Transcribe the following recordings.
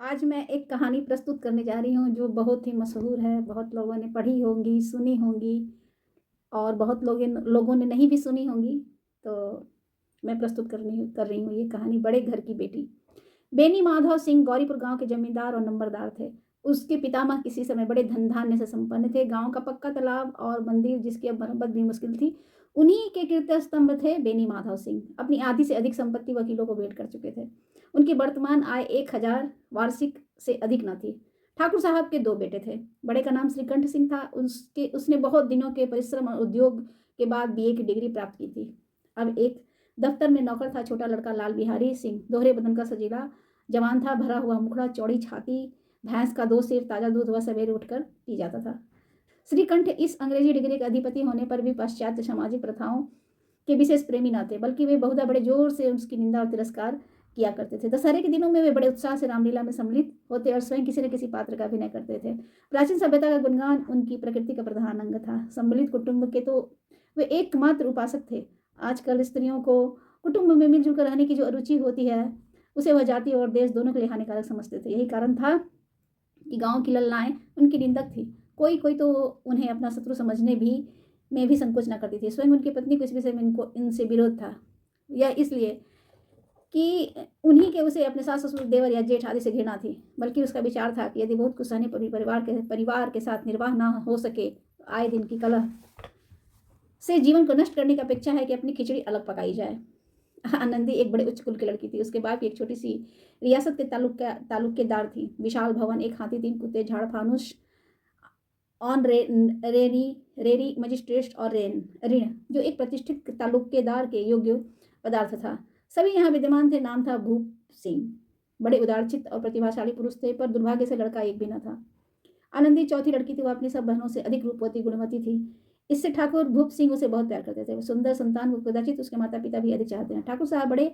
आज मैं एक कहानी प्रस्तुत करने जा रही हूँ जो बहुत ही मशहूर है, बहुत लोगों ने पढ़ी होंगी, सुनी होंगी और बहुत लोगों ने नहीं भी सुनी होंगी। तो मैं प्रस्तुत कर रही हूँ ये कहानी बड़े घर की बेटी। बेनी माधव सिंह गौरीपुर गांव के जमींदार और नंबरदार थे। उसके पितामह किसी समय बड़े धन धान्य से संपन्न थे। गांव का पक्का तालाब और मंदिर जिसकी अब मरम्मत भी मुश्किल थी, उन्हीं के कीर्ति स्तंभ थे बेनी माधव सिंह। अपनी आधी से अधिक संपत्ति वकीलों को भेंट कर चुके थे। उनकी वर्तमान आय 1,000 वार्षिक से अधिक न थी। ठाकुर साहब के दो बेटे थे। बड़े का नाम श्रीकंठ सिंह था। उसने बहुत दिनों के परिश्रम और उद्योग के बाद बीए की डिग्री प्राप्त की थी। अब एक दफ्तर में नौकर था। छोटा लड़का लाल बिहारी सिंह दोहरे बदन का सजीला जवान था। भरा हुआ मुखड़ा, चौड़ी छाती, भैंस का 2 सेर ताजा दूध वह सवेरे उठकर पी जाता था। श्रीकंठ इस अंग्रेजी डिग्री के अधिपति होने पर भी पाश्चात्य सामाजिक प्रथाओं के विशेष प्रेमी न थे, बल्कि वे बहुधा बड़े जोर से उसकी निंदा और तिरस्कार किया करते थे। दशहरे के दिनों में वे बड़े उत्साह से रामलीला में सम्मिलित होते और स्वयं किसी न किसी पात्र का अभिनय करते थे। प्राचीन सभ्यता का गुणगान उनकी प्रकृति का प्रधान अंग था। सम्मिलित कुटुंब के तो वे एकमात्र उपासक थे। आजकल स्त्रियों को कुटुंब में मिलजुल कर रहने की जो अरुचि होती है, उसे वह जाति और देश दोनों के लिए हानिकारक समझते थे। यही कारण था कि गांव की लल्लाएं उनकी निंदक थी। कोई कोई तो उन्हें अपना शत्रु समझने में भी संकोच न करती थी। स्वयं उनकी पत्नी को इस विषय में इनसे विरोध था। यह इसलिए कि उन्हीं के उसे अपने सास ससुर देवर या जेठ आदि से घृणा थी, बल्कि उसका विचार था कि यदि बहुत कुछ सहने पर भी परिवार के साथ निर्वाह न हो सके, आए दिन की कलह से जीवन को नष्ट करने की अपेक्षा है कि अपनी खिचड़ी अलग पकाई जाए। आनंदी एक बड़े उच्च कुल की लड़की थी। उसके बाप की एक छोटी सी रियासत के तालुकेदार थी। विशाल भवन, एक हाथी, 3 कुत्ते, झाड़ फानुस, ऑन रेरी मजिस्ट्रेट और ऋण जो एक प्रतिष्ठित तालुकेदार के योग्य पदार्थ था, सभी यहाँ विद्यमान थे। नाम था भूप सिंह। बड़े उदारचित्त और प्रतिभाशाली पुरुष थे, पर दुर्भाग्य से लड़का एक भी न था। आनंदी चौथी लड़की थी। वह अपनी सब बहनों से अधिक रूपवती गुणवती थी। इससे ठाकुर भूप सिंह उसे बहुत प्यार करते थे। सुंदर संतान को कदाचित उसके माता पिता भी अधिक चाहते हैं। ठाकुर साहब बड़े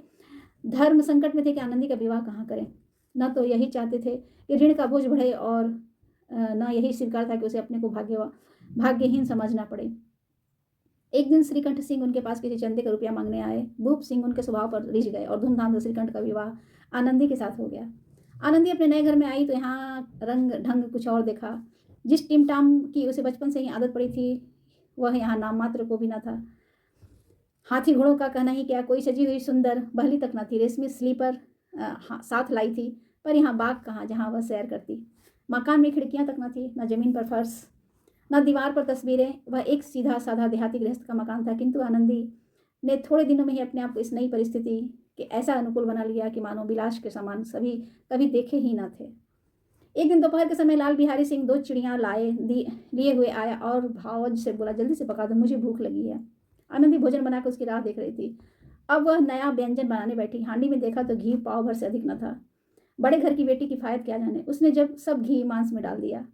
धर्म संकट में थे कि आनंदी का विवाह कहाँ करें। न तो यही चाहते थे कि ऋण का बोझ बढ़े और न यही स्वीकार था कि उसे अपने को भाग्यहीन समझना पड़े। एक दिन श्रीकंठ सिंह उनके पास किसी चंदे का रुपया मांगने आए। भूप सिंह उनके स्वभाव पर रिझ गए और धूमधाम से श्रीकंठ का विवाह आनंदी के साथ हो गया। आनंदी अपने नए घर में आई तो यहाँ रंग ढंग कुछ और देखा। जिस टिमटाम की उसे बचपन से ही आदत पड़ी थी, वह यहाँ नाम मात्र को भी न था। हाथी घोड़ों का कहना ही क्या, कोई सजी हुई सुंदर बहली तक न थी। रेशमी स्लीपर साथ लाई थी, पर यहाँ बाग कहाँ जहाँ वह सैर करती। मकान में खिड़कियाँ तक न थी, न जमीन पर फर्श, न दीवार पर तस्वीरें। वह एक सीधा साधा देहाती गृहस्थ का मकान था, किंतु आनंदी ने थोड़े दिनों में ही अपने आप को इस नई परिस्थिति के ऐसा अनुकूल बना लिया कि मानो विलास के सामान सभी कभी देखे ही न थे। एक दिन दोपहर के समय लाल बिहारी सिंह 2 चिड़ियाँ लिए हुए आया और भावज से बोला, जल्दी से पका दो, मुझे भूख लगी है। आनंदी भोजन बनाकर उसकी राह देख रही थी। अब वह नया व्यंजन बनाने बैठी। हांडी में देखा तो घी पाव भर से अधिक न था। बड़े घर की बेटी किफायत क्या जाने। उसने जब सब घी मांस में डाल दिया।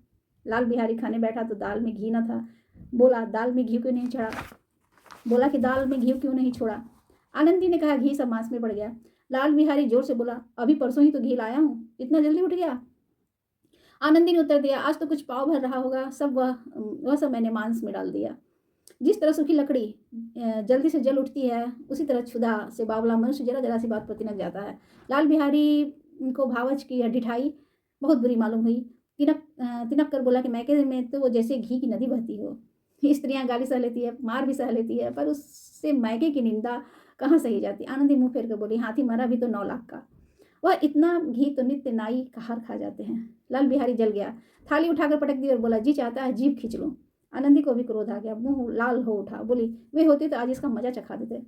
लाल बिहारी खाने बैठा तो दाल में घी न था। बोला, दाल में घी क्यों नहीं छोड़ा? बोला कि दाल में घी क्यों नहीं छोड़ा? आनंदी ने कहा, घी सब मांस में पड़ गया। लाल बिहारी जोर से बोला, अभी परसों ही तो घी लाया हूँ, इतना जल्दी उठ गया? आनंदी ने उत्तर दिया, आज तो कुछ पाव भर रहा होगा, वह सब मैंने मांस में डाल दिया। जिस तरह सूखी लकड़ी जल्दी से जल उठती है, उसी तरह क्षुधा से बावला मनुष्य जरा जरा सी बात पर तिनक जाता है। लाल बिहारी को भावच की ढिठाई बहुत बुरी मालूम हुई। तिनक कर बोला कि मैके में तो वो जैसे घी की नदी बहती हो। स्त्रियां गाली सह लेती है, मार भी सह लेती है, पर उससे मैके की निंदा कहाँ सही जाती। आनंदी मुंह फेर कर बोली, हाथी मरा भी तो 9 लाख का, वह इतना घी तो नित्य नाई कहार खा जाते हैं। लाल बिहारी जल गया, थाली उठाकर पटक दी और बोला, जी चाहता है जीभ खींच लो। आनंदी को भी क्रोध आ गया, मुंह लाल हो उठा। बोली, वे होते तो आज इसका मजा चखा देते।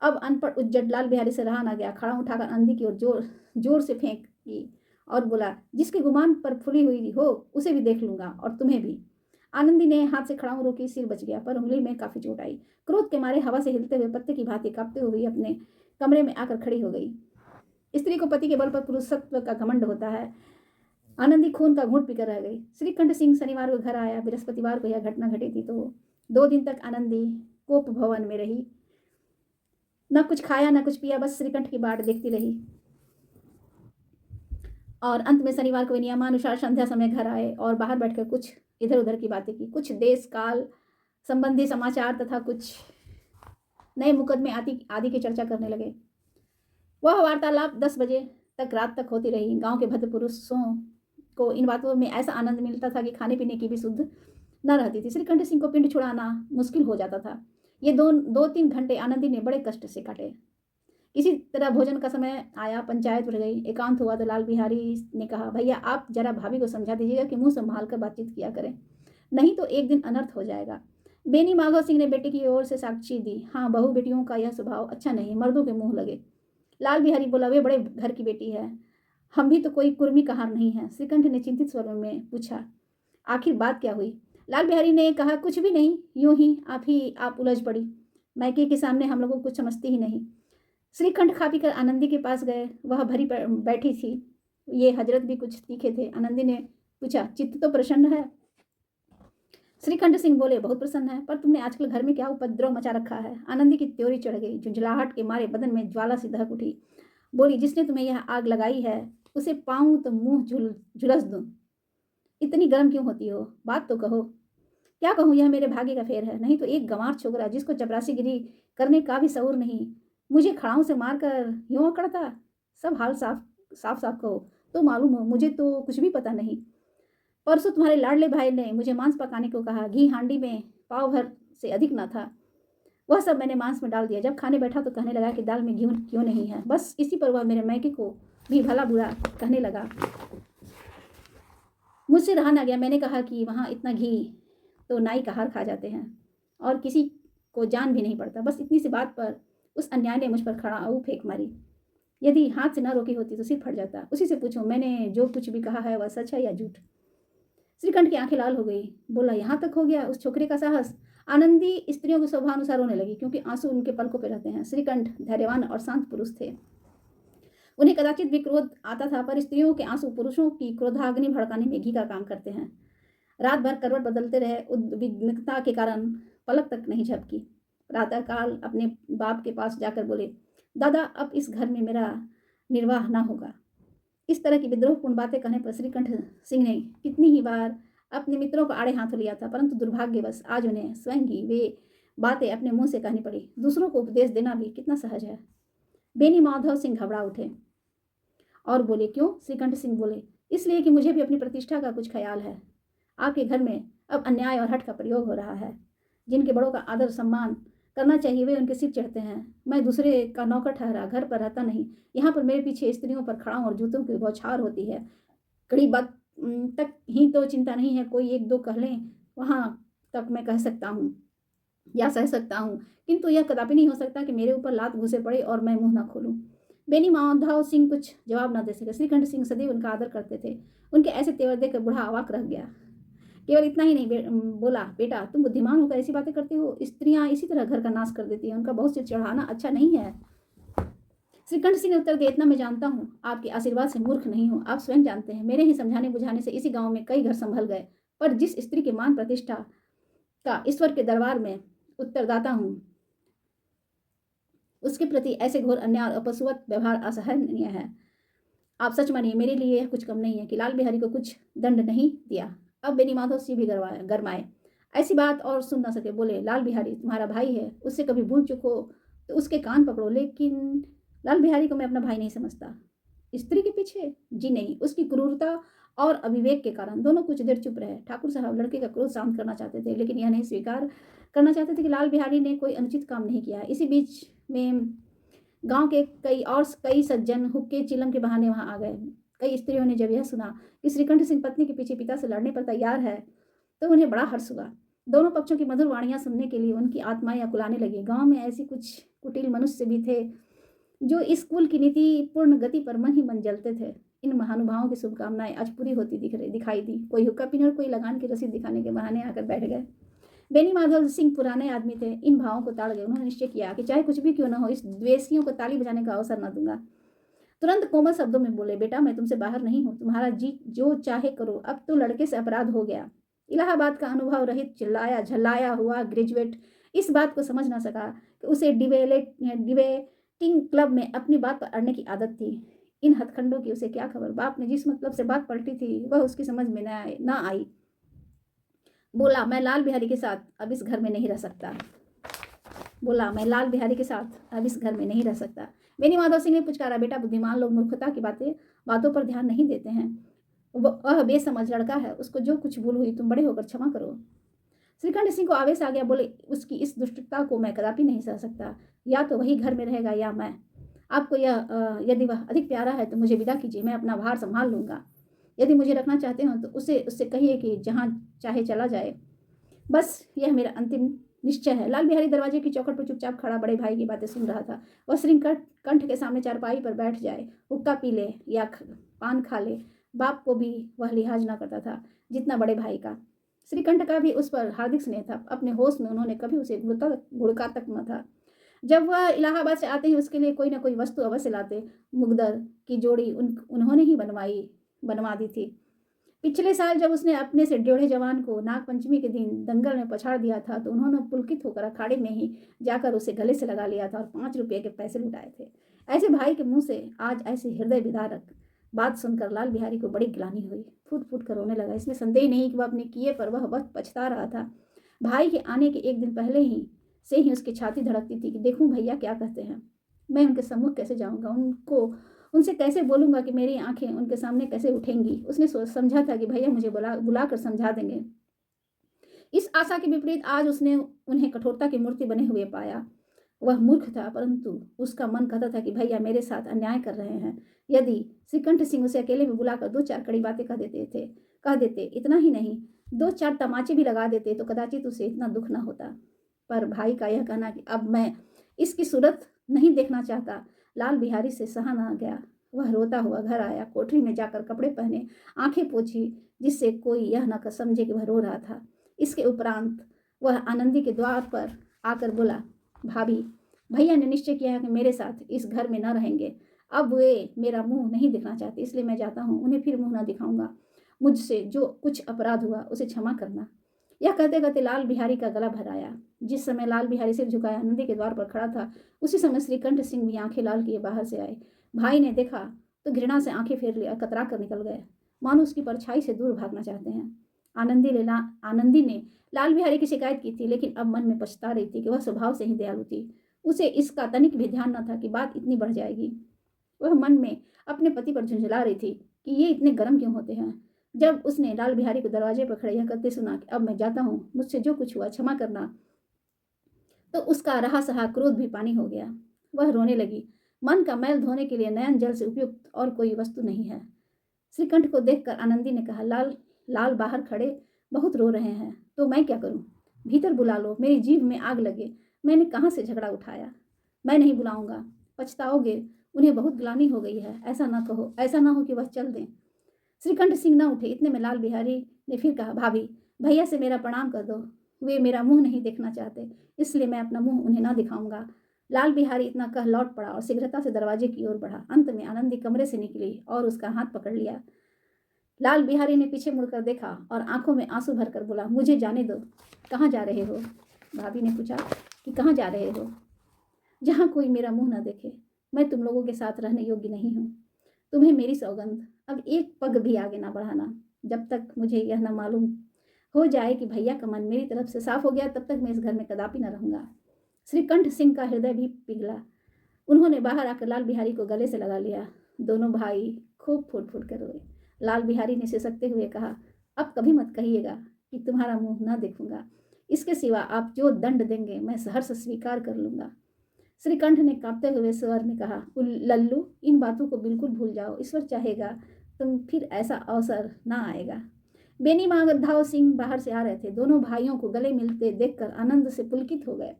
अब अनपढ़ उज्जड लाल बिहारी से रहा ना गया। खड़ा उठाकर आनंदी की ओर जोर से फेंकी और बोला, जिसके गुमान पर फुली हुई हो उसे भी देख लूंगा और तुम्हें भी। आनंदी ने हाथ से खड़ाऊ रोकी, सिर बच गया, पर उंगली में काफी चोट आई। क्रोध के मारे हवा से हिलते हुए पत्ते की भांति कांपते हुए अपने कमरे में आकर खड़ी हो गई। स्त्री को पति के बल पर पुरुषत्व का घमंड होता है। आनंदी खून का घूंट पीकर रह गई। श्रीकंठ सिंह शनिवार को घर आया। बृहस्पतिवार को यह घटना घटी थी, तो 2 दिन तक आनंदी कोप भवन में रही। न कुछ खाया न कुछ पिया, बस श्रीकंठ की बाट देखती रही। और अंत में शनिवार को नियमानुसार संध्या समय घर आए और बाहर बैठकर कुछ इधर उधर की बातें की। कुछ देश काल संबंधी समाचार तथा कुछ नए मुकदमे आदि की चर्चा करने लगे। वह वार्तालाप 10 बजे तक रात तक होती रही। गांव के भद्र पुरुषों को इन बातों में ऐसा आनंद मिलता था कि खाने पीने की भी सुध न रहती थी। श्रीकंठ सिंह को पिंड छुड़ाना मुश्किल हो जाता था। ये 2-3 घंटे आनंदी ने बड़े कष्ट से काटे। किसी तरह भोजन का समय आया, पंचायत बढ़ गई, एकांत हुआ तो लाल बिहारी ने कहा, भैया आप जरा भाभी को समझा दीजिएगा कि मुंह संभाल कर बातचीत किया करें, नहीं तो एक दिन अनर्थ हो जाएगा। बेनी माधव सिंह ने बेटे की ओर से साक्षी दी, हाँ बहू बेटियों का यह स्वभाव अच्छा नहीं, मर्दों के मुंह लगे। लाल बिहारी बोला, वे बड़े घर की बेटी है, हम भी तो कोई कुर्मी कहार नहीं है। श्रीकंठ ने चिंतित स्वर में पूछा, आखिर बात क्या हुई? लाल बिहारी ने कहा, कुछ भी नहीं, यूं ही आप उलझ पड़ी। मैके के सामने हम लोगों को कुछ समझती ही नहीं। श्रीकंठ खा पी कर आनंदी के पास गए, वह भरी बैठी थी, ये हजरत भी कुछ तीखे थे। आनंदी ने पूछा, चित्त तो प्रसन्न है? श्रीकंठ सिंह बोले, बहुत प्रसन्न है, पर तुमने आजकल घर में क्या उपद्रव मचा रखा है? आनंदी की त्योरी चढ़ गई, झुंझलाहट के मारे बदन में ज्वाला सी दहक उठी। बोली, जिसने तुम्हें यह आग लगाई है उसे पाऊं तो मुंह झुलस दूं। इतनी गर्म क्यों होती हो? बात तो कहो। क्या कहूँ, यह मेरे भाग्य का फेर है, नहीं तो एक गंवार छोकरा जिसको चपरासीगिरी करने का भी शऊर नहीं, मुझे खड़ाओं से मारकर यूं अकड़ता। सब हाल साफ साफ साफ कहो तो मालूम हो, मुझे तो कुछ भी पता नहीं। परसों तुम्हारे लाडले भाई ने मुझे मांस पकाने को कहा, घी हांडी में पाव भर से अधिक न था, वह सब मैंने मांस में डाल दिया। जब खाने बैठा तो कहने लगा कि दाल में घी क्यों नहीं है। बस इसी पर वह मेरे मैके को भी भला बुरा कहने लगा। मुझसे रहा ना गया, मैंने कहा कि वहाँ इतना घी तो नाई का हार खा जाते हैं और किसी को जान भी नहीं पड़ता। बस इतनी सी बात पर उस अन्याय ने मुझ पर खड़ाऊ फेंक मारी। यदि हाथ से न रोकी होती तो सिर फट जाता। उसी से पूछो, मैंने जो कुछ भी कहा है वह सच है या झूठ? श्रीकंठ की आंखें लाल हो गई। बोला, यहाँ तक हो गया उस छोकरे का साहस? आनंदी स्त्रियों के स्वभावानुसार रोने लगी, क्योंकि आंसू उनके पलकों पर रहते हैं। श्रीकंठ धैर्यवान और शांत पुरुष थे, उन्हें कदाचित भी क्रोध आता था, पर स्त्रियों के आंसू पुरुषों की क्रोधाग्नि भड़काने में घी का काम करते हैं। रात भर करवट बदलते रहे, उद्विग्नता के कारण पलक तक नहीं झपकी। प्रातःकाल अपने बाप के पास जाकर बोले, दादा अब इस घर में मेरा निर्वाह ना होगा। इस तरह की विद्रोहपूर्ण बातें कहने पर श्रीकंठ सिंह ने कितनी ही बार अपने मित्रों को आड़े हाथों लिया था, परंतु दुर्भाग्यवश आज उन्हें स्वयं ही वे बातें अपने मुंह से कहनी पड़ी। दूसरों को उपदेश देना भी कितना सहज है। बेनी माधव सिंह घबरा उठे और बोले, क्यों? श्रीकंठ सिंह बोले, इसलिए कि मुझे भी अपनी प्रतिष्ठा का कुछ ख्याल है। आपके घर में अब अन्याय और हठ का प्रयोग हो रहा है। जिनके बड़ों का आदर सम्मान करना चाहिए वे उनके सिर चढ़ते हैं। मैं दूसरे का नौकर ठहरा, घर पर रहता नहीं। यहाँ पर मेरे पीछे स्त्रियों पर खड़ाऊं और जूतों की बौछार होती है। कड़ी बात तक ही तो चिंता नहीं है, कोई एक दो कह लें वहाँ तक मैं कह सकता हूँ या सह सकता हूँ, किंतु यह कदापि नहीं हो सकता कि मेरे ऊपर लात घुसे पड़े और मैं मुंह ना खोलूँ। बेनी माधव सिंह कुछ जवाब न दे सके। श्रीकंठ सिंह सदैव उनका आदर करते थे। उनके ऐसे तेवर देखकर बूढ़ा अवाक रह गया। केवल इतना ही नहीं बोला, बेटा तुम बुद्धिमान होकर ऐसी बातें करते हो, स्त्रियां इसी तरह घर का नाश कर देती हैं, उनका बहुत सिर चढ़ाना अच्छा नहीं है। श्रीकंठ सिंह ने उत्तर दिया, इतना मैं जानता हूँ, आपके आशीर्वाद से मूर्ख नहीं हूँ। आप स्वयं जानते हैं, मेरे ही समझाने बुझाने से इसी गांव में कई घर संभल गए, पर जिस स्त्री के मान प्रतिष्ठा का ईश्वर के दरबार में उत्तरदाता हूँ, उसके प्रति ऐसे घोर अन्याय और अपशुवत व्यवहार असहनीय है। आप सच मानिए, मेरे लिए यह कुछ कम नहीं है कि लाल बिहारी को कुछ दंड नहीं दिया। अब बेनी माधव सिंह भी गरमाए, ऐसी बात और सुन न सके। बोले, लाल बिहारी तुम्हारा भाई है, उससे कभी भूल चुको तो उसके कान पकड़ो। लेकिन लाल बिहारी को मैं अपना भाई नहीं समझता। स्त्री के पीछे? जी नहीं, उसकी क्रूरता और अविवेक के कारण। दोनों कुछ देर चुप रहे। ठाकुर साहब लड़के का क्रोध शांत करना चाहते थे, लेकिन यह नहीं स्वीकार करना चाहते थे कि लाल बिहारी ने कोई अनुचित काम नहीं किया। इसी बीच में गांव के कई सज्जन हुक्के चिलम के बहाने वहां आ गए। कई स्त्रियों ने जब यह सुना कि श्रीकंठ सिंह पत्नी के पीछे पिता से लड़ने पर तैयार है तो उन्हें बड़ा हर्ष हुआ। दोनों पक्षों की मधुर वाणियां सुनने के लिए उनकी आत्माएं अकुलाने लगी। गांव में ऐसी कुछ कुटिल मनुष्य भी थे जो इस कुल की नीति पूर्ण गति पर मन ही मन जलते थे। इन महानुभावों की शुभकामनाएं आज पूरी होती दिखाई दी। कोई हुक्का पीने और कोई लगान की रसीद दिखाने के बहाने आकर बैठ गए। बेनी माधव सिंह पुराने आदमी थे, इन भावों को ताड़ गए। उन्होंने निश्चय किया कि चाहे कुछ भी क्यों न हो, इस द्वेषियों को ताली बजाने का अवसर न दूंगा। तुरंत कोमल शब्दों में बोले, बेटा मैं तुमसे बाहर नहीं हूँ, तुम्हारा जी जो चाहे करो। अब तो लड़के से अपराध हो गया। इलाहाबाद का अनुभव रहित चिल्लाया झल्लाया हुआ ग्रेजुएट इस बात को समझ न सका कि उसे डिबेटिंग क्लब में अपनी बात पर अड़ने की आदत थी। इन हथखंडों की उसे क्या खबर। बाप ने जिस मतलब से बात पलटी थी वह उसकी समझ में न आई। बोला, मैं लाल बिहारी के साथ अब इस घर में नहीं रह सकता। बोला, मैं लाल बिहारी के साथ अब इस घर में नहीं रह सकता। बेनी माधव सिंह ने पुचकारा, बेटा बुद्धिमान लोग मूर्खता की बातों पर ध्यान नहीं देते हैं। वह बेसमझ लड़का है, उसको जो कुछ भूल हुई तुम बड़े होकर क्षमा करो। श्रीकंठ सिंह को आवेश आ गया, बोले उसकी इस दुष्टता को मैं कदापि नहीं सह सकता, या तो वही घर में रहेगा या मैं। आपको यदि वह अधिक प्यारा है तो मुझे विदा कीजिए, मैं अपना भार संभाल लूँगा। यदि मुझे रखना चाहते हो तो उससे कहिए कि जहाँ चाहे चला जाए, बस यह मेरा अंतिम निश्चय है। लाल बिहारी दरवाजे की चौखट पर चुपचाप खड़ा बड़े भाई की बातें सुन रहा था। वह श्रीकंठ के सामने चारपाई पर बैठ जाए, हुक्का पी ले या पान खा ले, बाप को भी वह लिहाज न करता था जितना बड़े भाई का। श्रीकंठ का भी उस पर हार्दिक स्नेह था। अपने होश में उन्होंने कभी उसे घुड़का तक न था। जब वह इलाहाबाद से आते ही उसके लिए कोई ना कोई वस्तु अवश्य लाते। मुगदर की जोड़ी उन्होंने ही बनवा दी थी। पिछले साल जब उसने अपने से ड्योढ़े जवान को नागपंचमी के दिन दंगल में पछाड़ दिया था तो उन्होंने पुलकित होकर अखाड़े में ही जाकर उसे गले से लगा लिया था और 5 रुपये के पैसे लुटाए थे। ऐसे भाई के मुंह से आज ऐसे हृदय विदारक बात सुनकर लाल बिहारी को बड़ी ग्लानि हुई। फूट फूट कर रोने लगा। इसमें संदेह नहीं कि वह अपने किए पर वह वक्त पछता रहा था। भाई के आने के एक दिन पहले से ही उसकी छाती धड़कती थी कि देखूं भैया क्या कहते हैं, मैं उनके सम्मुख कैसे जाऊंगा, उनसे कैसे बोलूंगा कि मेरी आंखें उनके सामने कैसे उठेंगी। उसने समझा था कि भैया मुझे बुला कर समझा देंगे। इस आशा के विपरीत आज उसने उन्हें कठोरता की मूर्ति बने हुए पाया। वह मूर्ख था, परंतु उसका मन कहता था कि भैया मेरे साथ अन्याय कर रहे हैं। यदि श्रीकंठ सिंह उसे अकेले में बुलाकर 2-4 कड़ी बातें कह देते, इतना ही नहीं 2-4 तमाचे भी लगा देते तो कदाचित उसे इतना दुख न होता। पर भाई का यह कहना कि अब मैं इसकी सूरत नहीं देखना चाहता, लाल बिहारी से सहा न गया। वह रोता हुआ घर आया, कोठरी में जाकर कपड़े पहने, आंखें पोंछी, जिससे कोई यह न समझे कि वह रो रहा था। इसके उपरांत वह आनंदी के द्वार पर आकर बोला, भाभी भैया ने निश्चय किया है कि मेरे साथ इस घर में न रहेंगे। अब वे मेरा मुंह नहीं दिखना चाहते, इसलिए मैं जाता हूँ। उन्हें फिर मुंह न दिखाऊंगा। मुझसे जो कुछ अपराध हुआ उसे क्षमा करना। यह कहते कहते लाल बिहारी का गला भर आया। जिस समय लाल बिहारी सिर झुकाया आनंदी के द्वार पर खड़ा था, उसी समय श्रीकंठ सिंह भी आंखें लाल किए बाहर से आए। भाई ने देखा तो घृणा से आंखें फेर लिया, कतरा कर निकल गए, मानो उसकी परछाई से दूर भागना चाहते हैं। आनंदी ने लाल बिहारी की शिकायत की थी, लेकिन अब मन में पछता रही थी कि वह स्वभाव से ही दयालु थी। उसे इसका तनिक भी ध्यान न था कि बात इतनी बढ़ जाएगी। वह मन में अपने पति पर झुंझला रही थी कि ये इतने गर्म क्यों होते हैं। जब उसने लाल बिहारी को दरवाजे पर खड़े यह कहते सुना कि अब मैं जाता हूँ, मुझसे जो कुछ हुआ क्षमा करना, तो उसका रहा सहा क्रोध भी पानी हो गया। वह रोने लगी। मन का मैल धोने के लिए नयन जल से उपयुक्त और कोई वस्तु नहीं है। श्रीकंठ को देखकर आनंदी ने कहा, लाल बाहर खड़े बहुत रो रहे हैं, तो मैं क्या करूं? भीतर बुला लो, मेरी जीभ में आग लगे। मैंने कहाँ से झगड़ा उठाया? मैं नहीं बुलाऊंगा, पछताओगे। उन्हें बहुत ग्लानि हो गई है। ऐसा ना कहो, ऐसा ना हो कि वह चल दें। श्रीकंठ सिंह न उठे। इतने में लाल बिहारी ने फिर कहा, भाभी भैया से मेरा प्रणाम कर दो, वे मेरा मुंह नहीं देखना चाहते, इसलिए मैं अपना मुंह उन्हें ना दिखाऊंगा। लाल बिहारी इतना कह लौट पड़ा और शीघ्रता से दरवाजे की ओर बढ़ा। अंत में आनंदी कमरे से निकली और उसका हाथ पकड़ लिया। लाल बिहारी ने पीछे मुड़कर देखा और आंखों में आंसू भरकर बोला, मुझे जाने दो। कहाँ जा रहे हो? भाभी ने पूछा कि कहाँ जा रहे हो? जहाँ कोई मेरा मुंह न देखे। मैं तुम लोगों के साथ रहने योग्य नहीं हूँ। तुम्हें मेरी सौगंध, अब एक पग भी आगे ना बढ़ाना। जब तक मुझे यह ना मालूम हो जाए कि भैया का मन मेरी तरफ से साफ हो गया, तब तक मैं इस घर में कदापि न रहूंगा। श्रीकंठ सिंह का हृदय भी पिघला। उन्होंने बाहर आकर लाल बिहारी को गले से लगा लिया। दोनों भाई खूब फूट फूट कर रोए। लाल बिहारी ने सिसकते हुए कहा, अब कभी मत कहिएगा कि तुम्हारा मुंह न देखूंगा। इसके सिवा आप जो दंड देंगे मैं सहर्ष स्वीकार कर लूंगा। श्रीकंठ ने कांपते हुए स्वर में कहा, लल्लू इन बातों को बिल्कुल भूल जाओ। ईश्वर चाहेगा तुम फिर ऐसा अवसर ना आएगा। बेनी माधव सिंह बाहर से आ रहे थे। दोनों भाइयों को गले मिलते देखकर आनंद से पुलकित हो गए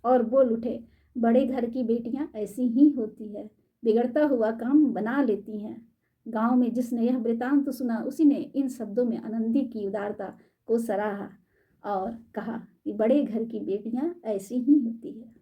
और बोल उठे, बड़े घर की बेटियां ऐसी ही होती है, बिगड़ता हुआ काम बना लेती हैं। गांव में जिसने यह वृतांत सुना उसी ने इन शब्दों में आनंदी की उदारता को सराहा और कहा कि बड़े घर की बेटियां ऐसी ही होती है।